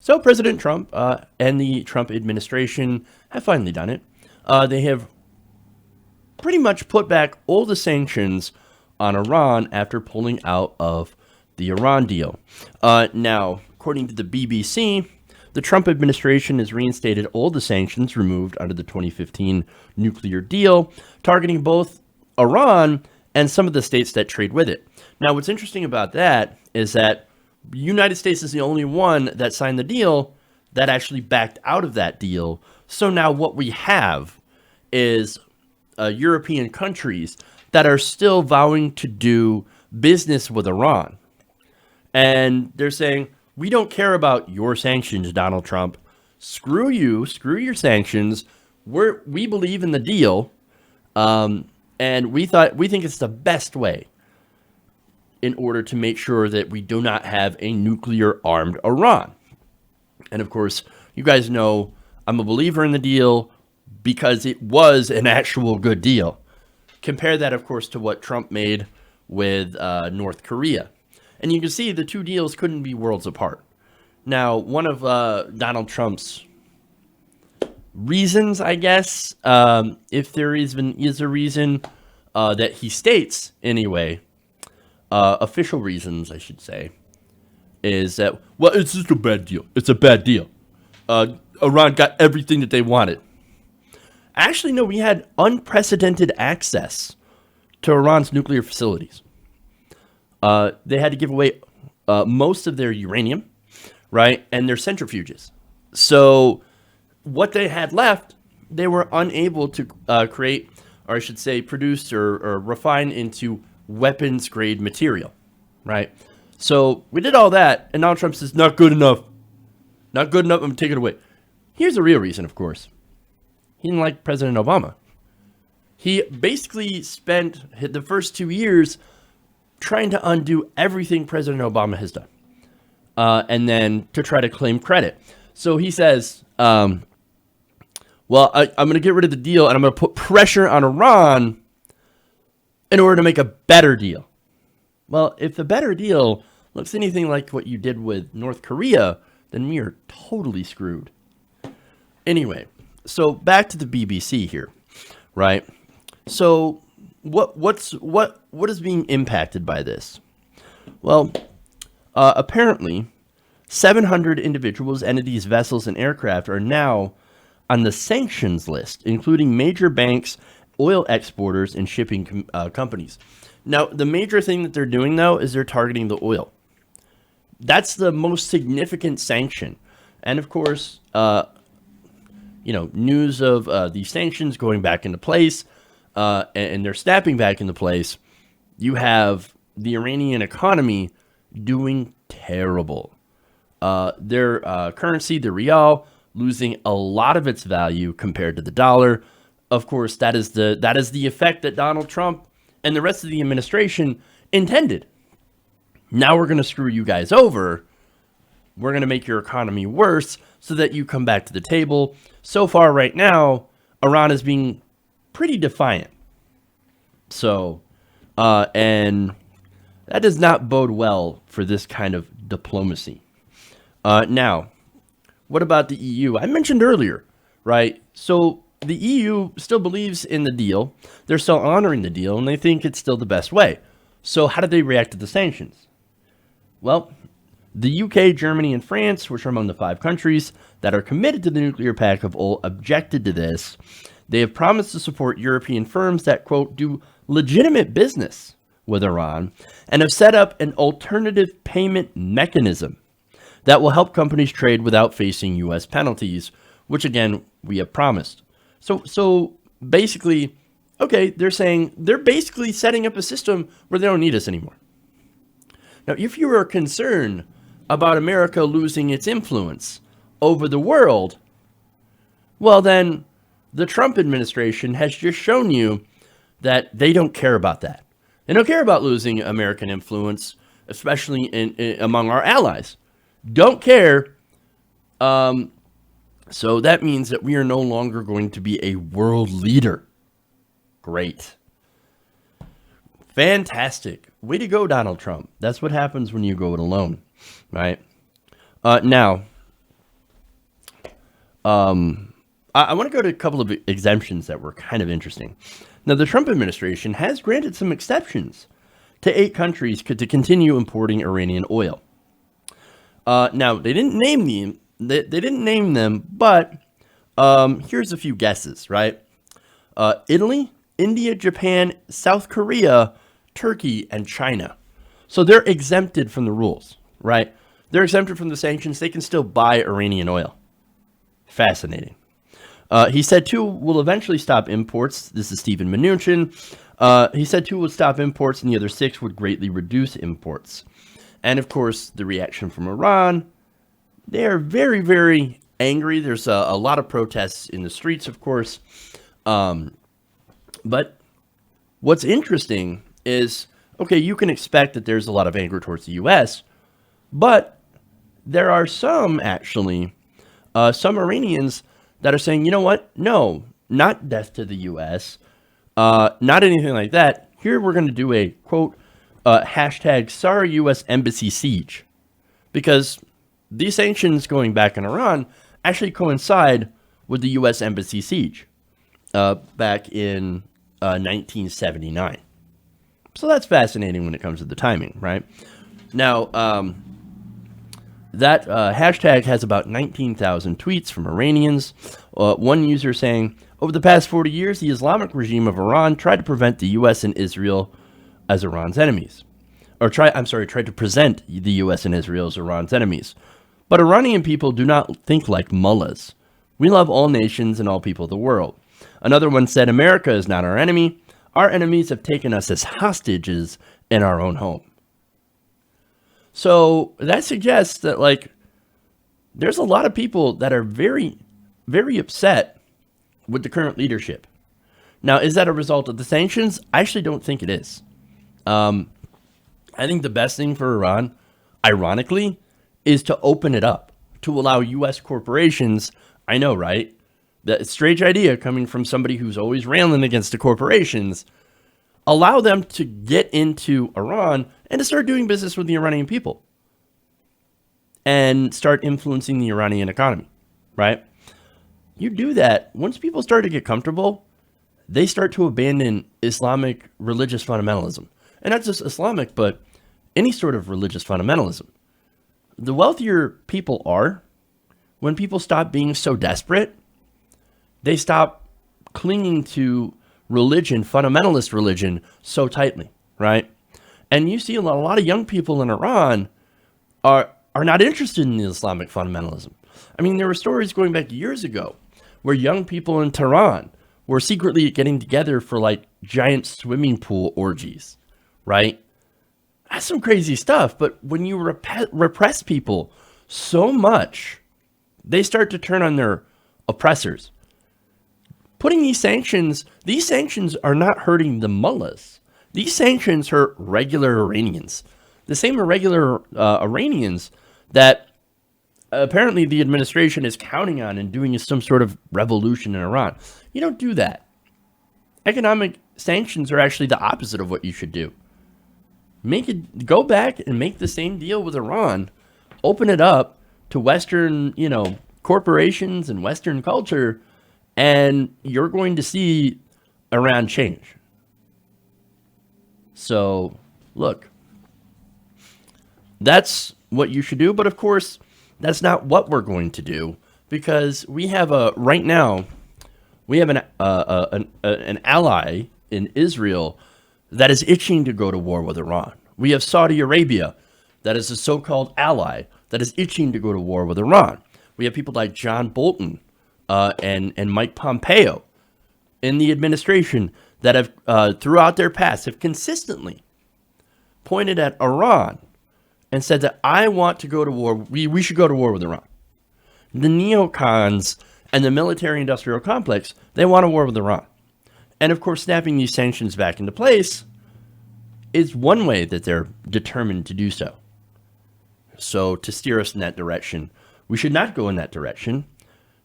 So President Trump and the Trump administration have finally done it. They have pretty much put back all the sanctions on Iran after pulling out of the Iran deal. Now, according to the BBC, the Trump administration has reinstated all the sanctions removed under the 2015 nuclear deal, targeting both Iran and some of the states that trade with it. Now, what's interesting about that is that the United States is the only one that signed the deal that actually backed out of that deal. So now what we have is European countries that are still vowing to do business with Iran. And they're saying, we don't care about your sanctions, Donald Trump. Screw you, screw your sanctions. We believe in the deal. And we think it's the best way in order to make sure that we do not have a nuclear armed Iran. And of course, you guys know I'm a believer in the deal because it was an actual good deal. Compare that, of course, to what Trump made with North Korea. And you can see the two deals couldn't be worlds apart. Now, one of Donald Trump's reasons, I guess, if there is a reason that he states anyway, official reasons, I should say, is that, well, it's just a bad deal. It's a bad deal. Iran got everything that they wanted. Actually, no, we had unprecedented access to Iran's nuclear facilities. They had to give away most of their uranium, right, and their centrifuges. So what they had left, they were unable to create, or I should say, produce or refine into weapons-grade material, right? So we did all that, and Donald Trump says, not good enough. Not good enough, I'm going to take it away. Here's the real reason, of course. He didn't like President Obama. He basically spent the first 2 years trying to undo everything President Obama has done, and then to try to claim credit. So he says, well, I'm going to get rid of the deal, and I'm going to put pressure on Iran in order to make a better deal. Well, if the better deal looks anything like what you did with North Korea, then we are totally screwed. Anyway, so back to the BBC here, right? So what is being impacted by this? Well, apparently 700 individuals, entities, vessels, and aircraft are now on the sanctions list, including major banks, oil exporters, and shipping companies. Now, the major thing that they're doing, though, is they're targeting the oil. That's the most significant sanction. And, of course, news of these sanctions going back into place, and they're snapping back into place, you have the Iranian economy doing terrible. Their currency, the rial, losing a lot of its value compared to the dollar. Of course, that is the effect that Donald Trump and the rest of the administration intended. Now we're going to screw you guys over. We're going to make your economy worse so that you come back to the table. So far right now, Iran is being pretty defiant. So, and that does not bode well for this kind of diplomacy. Now, what about the EU? I mentioned earlier, right? So the EU still believes in the deal. They're still honoring the deal, and they think it's still the best way. So how did they react to the sanctions? Well, the UK, Germany, and France, which are among the 5 countries that are committed to the nuclear pact, have all objected to this. They have promised to support European firms that, quote, do legitimate business with Iran, and have set up an alternative payment mechanism that will help companies trade without facing U.S. penalties, which, again, we have promised. So basically, okay, they're saying they're basically setting up a system where they don't need us anymore. Now, if you are concerned about America losing its influence over the world, well, then the Trump administration has just shown you that they don't care about that. They don't care about losing American influence, especially in among our allies. Don't care. So that means that we are no longer going to be a world leader. Great. Fantastic. Way to go, Donald Trump. That's what happens when you go it alone, right? Now, I want to go to a couple of exemptions that were kind of interesting. Now, the Trump administration has granted some exceptions to 8 countries to continue importing Iranian oil. Now, they didn't name them. They didn't name them, but here's a few guesses, right? Italy, India, Japan, South Korea, Turkey, and China. So they're exempted from the rules, right? They're exempted from the sanctions. They can still buy Iranian oil. Fascinating. He said, too, will eventually stop imports. This is Stephen Mnuchin. He said, 2 would stop imports, and the other 6 would greatly reduce imports. And, of course, the reaction from Iran, they are very, very angry. There's a lot of protests in the streets, of course. But what's interesting is, okay, you can expect that there's a lot of anger towards the U.S., but there are some, actually, some Iranians that are saying, you know what? No, not death to the U.S., not anything like that. Here we're going to do a, quote, hashtag sorry U.S. Embassy siege. Because these sanctions going back in Iran actually coincide with the U.S. Embassy siege back in 1979. So that's fascinating when it comes to the timing, right? Now, that hashtag has about 19,000 tweets from Iranians. One user saying, over the past 40 years, the Islamic regime of Iran tried to prevent the U.S. and Israel as Iran's enemies. Tried to present the U.S. and Israel as Iran's enemies. But Iranian people do not think like mullahs. We love all nations and all people of the world. Another one said, America is not our enemy. Our enemies have taken us as hostages in our own home. So that suggests that, like, there's a lot of people that are very, very upset with the current leadership. Now, is that a result of the sanctions? I actually don't think it is. I think the best thing for Iran, ironically, is to open it up, to allow U.S. corporations, I know, right? That strange idea coming from somebody who's always railing against the corporations, allow them to get into Iran and to start doing business with the Iranian people and start influencing the Iranian economy, right? You do that, once people start to get comfortable, they start to abandon Islamic religious fundamentalism. And not just Islamic, but any sort of religious fundamentalism. The wealthier people are, when people stop being so desperate, they stop clinging to religion, fundamentalist religion, so tightly, right? And you see a lot of young people in Iran are not interested in the Islamic fundamentalism. I mean, there were stories going back years ago where young people in Tehran were secretly getting together for like giant swimming pool orgies, right? That's some crazy stuff. But when you repress people so much, they start to turn on their oppressors. Putting these sanctions are not hurting the mullahs. These sanctions hurt regular Iranians. The same irregular Iranians that apparently the administration is counting on and doing some sort of revolution in Iran. You don't do that. Economic sanctions are actually the opposite of what you should do. Go back and make the same deal with Iran. Open it up to Western, corporations and Western culture, and you're going to see Iran change. So, look, that's what you should do. But of course, that's not what we're going to do, because we have right now, we have an ally in Israel that is itching to go to war with Iran. We have Saudi Arabia, that is a so-called ally, that is itching to go to war with Iran. We have people like John Bolton and Mike Pompeo in the administration that have, throughout their past, have consistently pointed at Iran and said that I want to go to war. We should go to war with Iran. The neocons and the military-industrial complex, they want a war with Iran. And of course, snapping these sanctions back into place is one way that they're determined to do so. So to steer us in that direction, we should not go in that direction.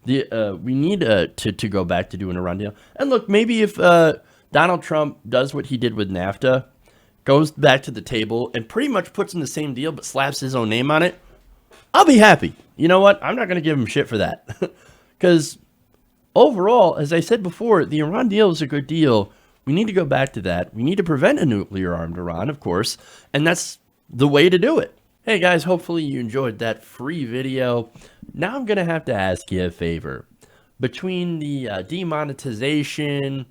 We need to go back to doing an Iran deal. And look, maybe if Donald Trump does what he did with NAFTA, goes back to the table and pretty much puts in the same deal but slaps his own name on it, I'll be happy. You know what? I'm not going to give him shit for that. Because overall, as I said before, the Iran deal is a good deal. We need to go back to that. We need to prevent a nuclear armed Iran, of course, and that's the way to do it. Hey guys, hopefully you enjoyed that free video. Now I'm going to have to ask you a favor. Between the demonetization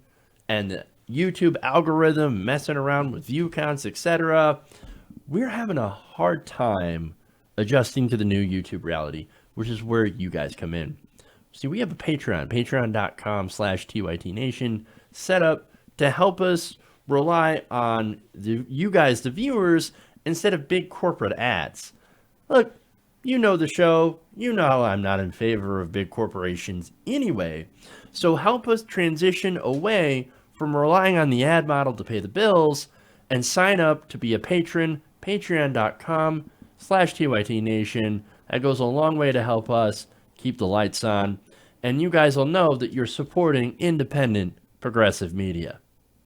and the YouTube algorithm messing around with view counts, etc., we're having a hard time adjusting to the new YouTube reality, which is where you guys come in. See, we have a Patreon, patreon.com/TYTNation, set up to help us rely on you guys, the viewers, instead of big corporate ads. Look, you know the show. You know I'm not in favor of big corporations anyway. So help us transition away from relying on the ad model to pay the bills and sign up to be a patron, patreon.com/TYTNation. That goes a long way to help us keep the lights on. And you guys will know that you're supporting independent progressive media.